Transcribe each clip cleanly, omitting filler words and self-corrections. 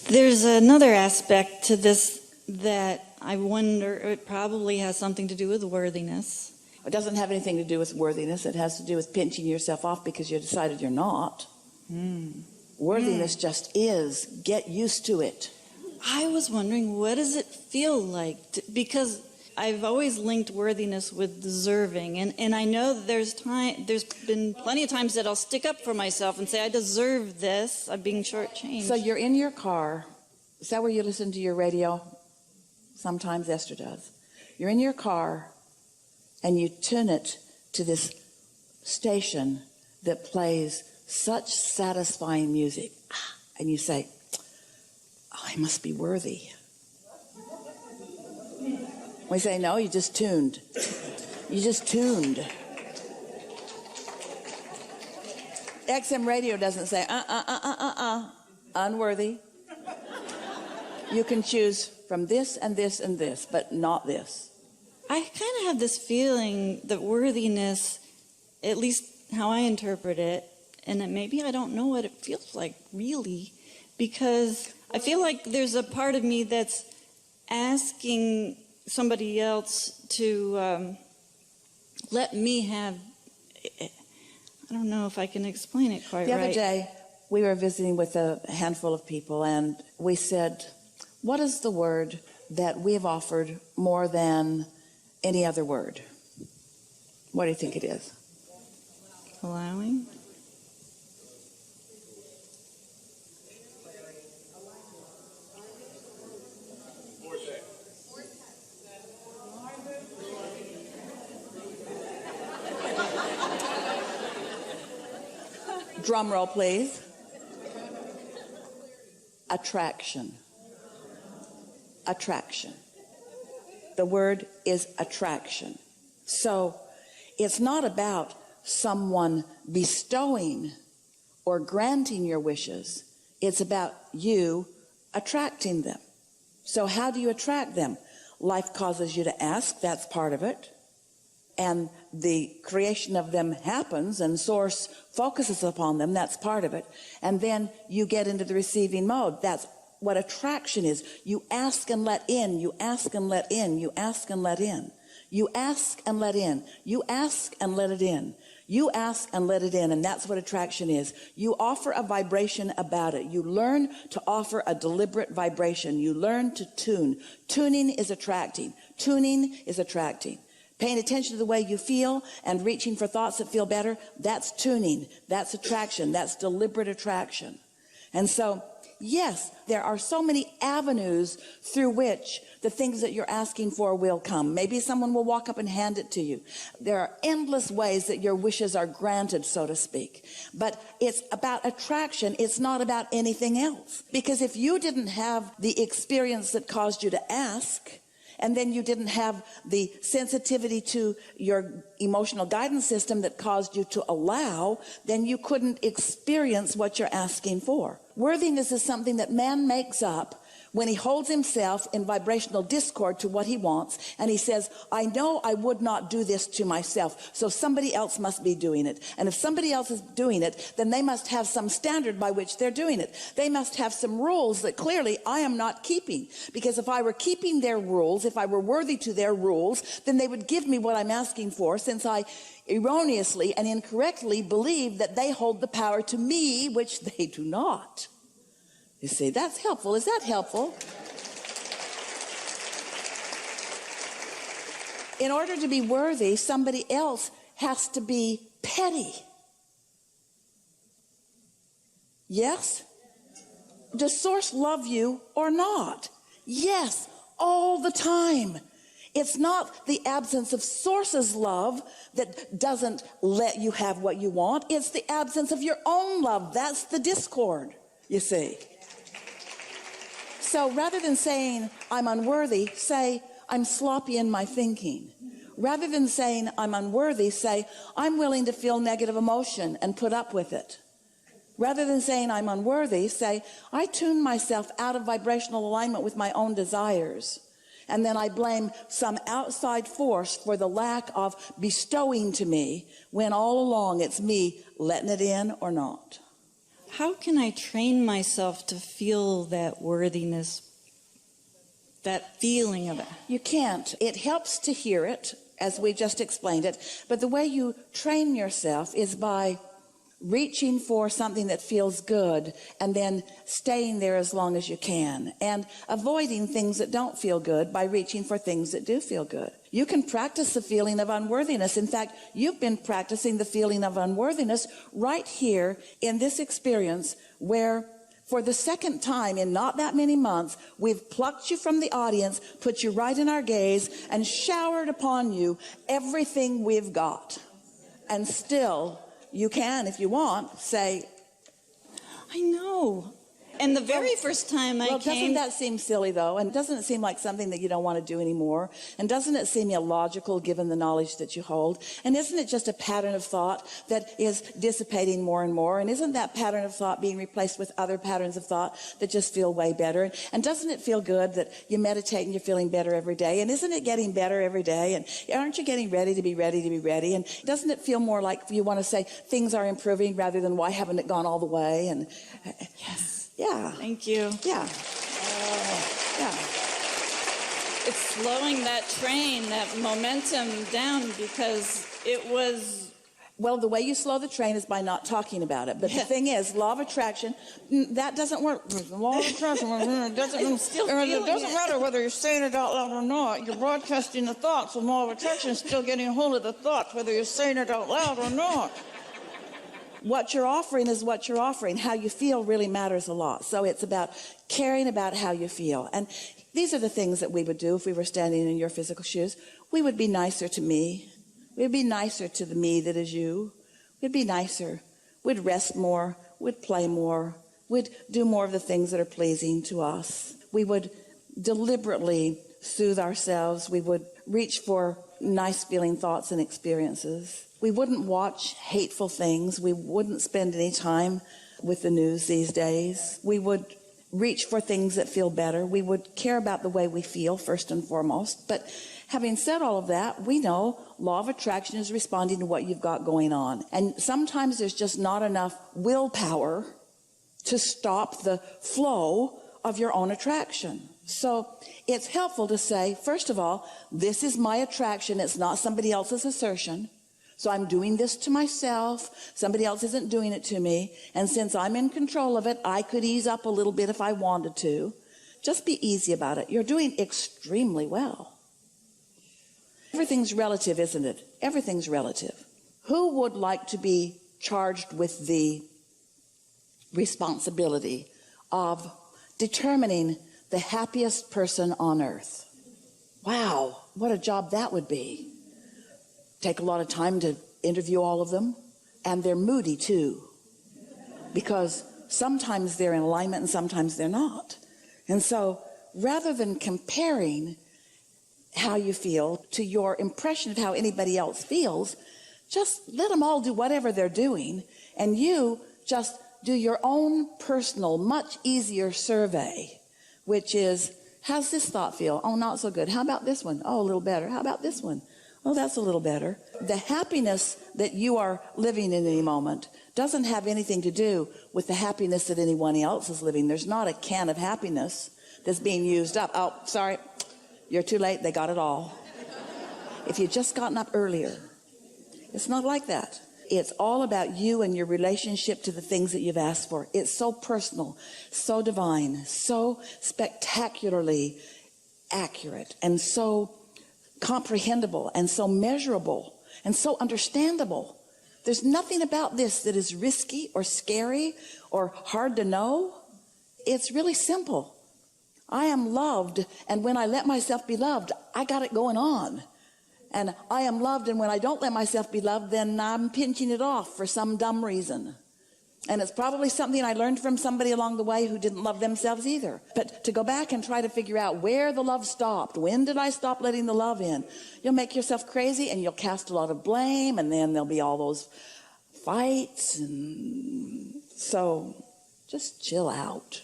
There's another aspect to this that I wonder, it probably has something to do with worthiness. It doesn't have anything to do with worthiness. It has to do with pinching yourself off because you decided you're not. Worthiness just is. Get used to it. I was wondering, what does it feel like? Because I've always linked worthiness with deserving. And I know that there's been plenty of times that I'll stick up for myself and say, I deserve this. I'm being shortchanged. So you're in your car. Is that where you listen to your radio? Sometimes Esther does. You're in your car and you tune it to this station that plays such satisfying music. And you say, oh, I must be worthy. We say, no, you just tuned. You just tuned. XM radio doesn't say, unworthy. You can choose from this and this and this, but not this. I kind of have this feeling that worthiness, at least how I interpret it, and that maybe I don't know what it feels like really, because I feel like there's a part of me that's asking somebody else to let me have, I don't know if I can explain it quite right. The other day, we were visiting with a handful of people, and we said, what is the word that we've offered more than any other word? What do you think it is? Allowing? Drum roll, please. Attraction. Attraction. The word is attraction. So it's not about someone bestowing or granting your wishes. It's about you attracting them. So how do you attract them? Life causes you to ask. That's part of it. And the creation of them happens and source focuses upon them. That's part of it. And then you get into the receiving mode. That's what attraction is. You ask and let in. You ask and let in. You ask and let in. You ask and let in. You ask and let it in. You ask and let it in. And that's what attraction is. You offer a vibration about it. You learn to offer a deliberate vibration. You learn to tune. Tuning is attracting. Tuning is attracting. Paying attention to the way you feel and reaching for thoughts that feel better, that's tuning. That's attraction. That's deliberate attraction. And so, yes, there are so many avenues through which the things that you're asking for will come. Maybe someone will walk up and hand it to you. There are endless ways that your wishes are granted, so to speak. But it's about attraction. It's not about anything else. Because if you didn't have the experience that caused you to ask, and then you didn't have the sensitivity to your emotional guidance system that caused you to allow, then you couldn't experience what you're asking for. Worthiness is something that man makes up when he holds himself in vibrational discord to what he wants, and he says, I know I would not do this to myself, so somebody else must be doing it. And if somebody else is doing it, then they must have some standard by which they're doing it. They must have some rules that clearly I am not keeping, because if I were keeping their rules, if I were worthy to their rules, then they would give me what I'm asking for, since I erroneously and incorrectly believe that they hold the power to me, which they do not. You see, that's helpful. Is that helpful? In order to be worthy, somebody else has to be petty. Yes? Does Source love you or not? Yes, all the time. It's not the absence of Source's love that doesn't let you have what you want. It's the absence of your own love. That's the discord, you see. So rather than saying, I'm unworthy, say, I'm sloppy in my thinking. Rather than saying, I'm unworthy, say, I'm willing to feel negative emotion and put up with it. Rather than saying, I'm unworthy, say, I tune myself out of vibrational alignment with my own desires. And then I blame some outside force for the lack of bestowing to me, when all along it's me letting it in or not. how can I train myself to feel that worthiness, that feeling of it? You can't. It helps to hear it, as we just explained it, but the way you train yourself is by reaching for something that feels good and then staying there as long as you can, and avoiding things that don't feel good by reaching for things that do feel good. You can practice the feeling of unworthiness. In fact, you've been practicing the feeling of unworthiness right here in this experience, where for the second time in not that many months, we've plucked you from the audience, put you right in our gaze, and showered upon you everything we've got. And still, you can, if you want, say, I know. And the very first time I well, came... doesn't that seem silly, though? And doesn't it seem like something that you don't want to do anymore? And doesn't it seem illogical given the knowledge that you hold? And isn't it just a pattern of thought that is dissipating more and more? And isn't that pattern of thought being replaced with other patterns of thought that just feel way better? And doesn't it feel good that you meditate and you're feeling better every day? And isn't it getting better every day? And aren't you getting ready to be ready to be ready? And doesn't it feel more like you want to say things are improving rather than why haven't it gone all the way? And Yes. Yeah. Thank you. Yeah. Yeah. It's slowing that train, that momentum down, because it was... Well, the way you slow the train is by not talking about it. But the thing is, law of attraction, that doesn't work. The law of attraction, it doesn't matter whether you're saying it out loud or not. You're broadcasting the thoughts. The law of attraction is still getting a hold of the thoughts, whether you're saying it out loud or not. What you're offering is what you're offering. How you feel really matters a lot. So it's about caring about how you feel. And these are the things that we would do if we were standing in your physical shoes. We would be nicer to me. We'd be nicer to the me that is you. We'd be nicer. We'd rest more. We'd play more. We'd do more of the things that are pleasing to us. We would deliberately soothe ourselves. We would reach for nice feeling thoughts and experiences. We wouldn't watch hateful things. We wouldn't spend any time with the news these days. We would reach for things that feel better. We would care about the way we feel first and foremost. But having said all of that, we know law of attraction is responding to what you've got going on. And sometimes there's just not enough willpower to stop the flow of your own attraction. So it's helpful to say, first of all, this is my attraction. It's not somebody else's assertion. So I'm doing this to myself. Somebody else isn't doing it to me. And since I'm in control of it, I could ease up a little bit if I wanted to. Just be easy about it. You're doing extremely well. Everything's relative, isn't it? Everything's relative. Who would like to be charged with the responsibility of determining the happiest person on earth? Wow, what a job that would be. Take a lot of time to interview all of them. And they're moody too, because sometimes they're in alignment and sometimes they're not. And so rather than comparing how you feel to your impression of how anybody else feels, just let them all do whatever they're doing, and you just do your own personal, much easier survey, which is, how's this thought feel? Oh, not so good. How about this one? Oh, a little better. How about this one? Oh, that's a little better. The happiness that you are living in any moment doesn't have anything to do with the happiness that anyone else is living. There's not a can of happiness that's being used up. Oh, sorry, you're too late. They got it all. If you'd just gotten up earlier. It's not like that. It's all about you and your relationship to the things that you've asked for. It's so personal, so divine, so spectacularly accurate, and so comprehensible, and so measurable, and so understandable. There's nothing about this that is risky or scary or hard to know. It's really simple. I am loved, and when I let myself be loved, I got it going on. And I am loved, and when I don't let myself be loved, then I'm pinching it off for some dumb reason. And it's probably something I learned from somebody along the way who didn't love themselves either. But to go back and try to figure out where the love stopped, when did I stop letting the love in? You'll make yourself crazy, and you'll cast a lot of blame, and then there'll be all those fights. And so just chill out.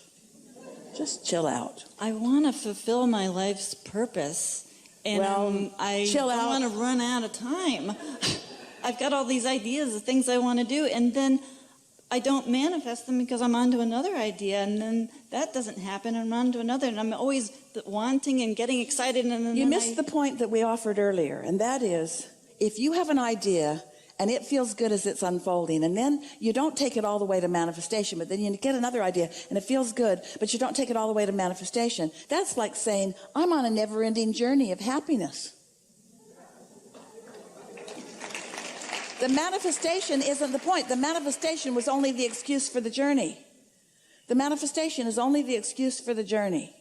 Just chill out. I want to fulfill my life's purpose, and I don't want to run out of time. I've got all these ideas of things I want to do, and then I don't manifest them because I'm on to another idea, and then that doesn't happen, and I'm on to another, and I'm always wanting and getting excited. And then You missed the point that we offered earlier, and that is, if you have an idea and it feels good as it's unfolding, and then you don't take it all the way to manifestation, but then you get another idea and it feels good, but you don't take it all the way to manifestation, that's like saying, I'm on a never-ending journey of happiness. The manifestation isn't the point. The manifestation was only the excuse for the journey. The manifestation is only the excuse for the journey.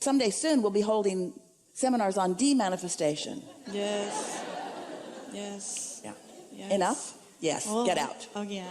Someday soon we'll be holding seminars on demanifestation. Yes. Yes. Yeah. Yes. Enough? Yes. Oh, Get out. Oh, yeah.